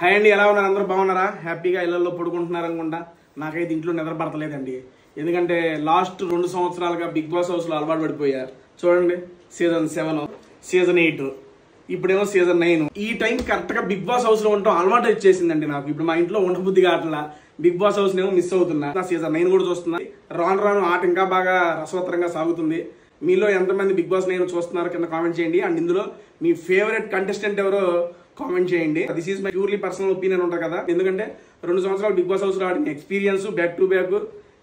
Hi అండి, ఎలా ఉన్నారు? అందరూ బాగున్నారా? హ్యాపీగా ఇళ్లలో పడుకుంటున్నారు అనుకుంటా. నాకైతే ఇంట్లో నిద్ర పడతలేదండి. ఎందుకంటే లాస్ట్ 2 సంవత్సరాలుగా బిగ్ బాస్ హౌస్ లో అలవాటు పడిపోయా. చూడండి, సీజన్ 7, సీజన్ 8, ఇప్పుడేమో సీజన్ 9. ఈ టైం కరెక్ట్ గా బిగ్ బాస్ హౌస్ లో ఉండటం అలవాటు వచ్చేసిందండి నాకు. ఇప్పుడు మా ఇంట్లో ఉండబుద్ధి కావట్లా. బిగ్ బాస్ హౌస్ నేమో మిస్ అవుతున్నా. సీజన్ 9 కూడా చూస్తున్నా. రాను రాను ఆట ఇంకా బాగా రసవత్తరంగా సాగుతుంది. మీలో ఎంతమంది బిగ్ బాస్ 9 చూస్తున్నారు కింద కామెంట్ చేయండి. అండ్ ఇందులో మీ ఫేవరెట్ కంటెస్టెంట్ ఎవరో కామెంట్ చేయండి. This is my purely personal opinion ఉంటుంది కదా. ఎందుకంటే 2 సంవత్సరాలు బిగ్ బాస్ హౌస్ లో ఆడిన ఎక్స్పీరియన్స్, బ్యాక్ టు బ్యాక్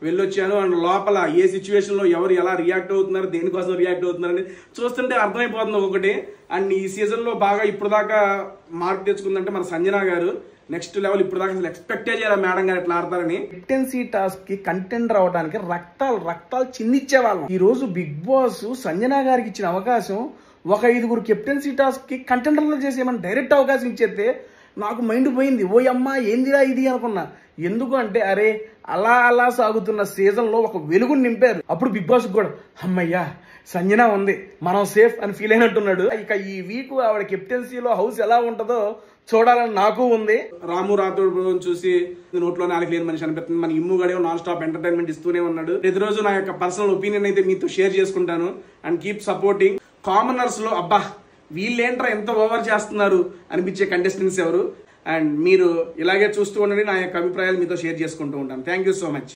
వెళ్ళొచ్చాను. అండ్ లోపల ఏ సిచ్యువేషన్ లో ఎవరు ఎలా రియాక్ట్ అవుతున్నారు, దేనికోసం రియాక్ట్ అవుతున్నారు అని చూస్తుంటే అర్థమైపోతుంది ఒకటి. అండ్ ఈ సీజన్ లో బాగా ఇప్పుడు దాకా మార్క్ తెచ్చుకుందంటే మన సంజన గారు నెక్స్ట్ లెవెల్. ఇప్పుడు దాకా అసలు ఎక్స్పెక్టే చేయాలి మేడం గారు ఎట్లా ఆడతారని. కెప్టెన్సీ టాస్క్ కి కంటెంట్ రావడానికి రక్తాలు చిందిచ్చే వాళ్ళం. ఈ రోజు బిగ్ బాస్ సంజన గారికి ఇచ్చిన అవకాశం ఒక 5 కెప్టెన్సీ టాస్క్ కి కంటెంటర్లు చేసేయమని డైరెక్ట్ అవకాశం ఇచ్చేస్తే నాకు మైండ్ పోయింది. ఓ అమ్మా ఏందిరా ఇది అనుకున్నా. ఎందుకు అంటే అరే అలా సాగుతున్న సీజన్ లో ఒక వెలుగుని నింపారు. అప్పుడు బిగ్ బాస్ కూడా అమ్మయ్యా సంజన ఉంది, మనం సేఫ్ అని ఫీల్ అయినట్టున్నాడు. ఇక ఈ వీక్ ఆవిడ కెప్టెన్సీలో హౌస్ ఎలా ఉంటుందో చూడాలని నాకు ఉంది. రాము రాథోడ్ చూసి నోట్లో నాలుగు లేని మనిషి అనిపిస్తుంది. మన ఇమ్ము గడే నాన్ స్టాప్ ఎంటర్టైన్మెంట్ ఇస్తూనే ఉన్నాడు. ప్రతిరోజు నా యొక్క పర్సనల్ ఒపీనియన్ అయితే మీతో షేర్ చేసుకుంటాను. And keep supporting. కామనర్స్ లో అబ్బా వీళ్ళేంట్రా ఎంత ఓవర్ చేస్తున్నారు అనిపించే కంటెస్టెంట్స్ ఎవరు? అండ్ మీరు ఇలాగే చూస్తూ ఉండండి. నా యొక్క అభిప్రాయాలు మీతో షేర్ చేసుకుంటూ ఉంటాను. Thank you so much.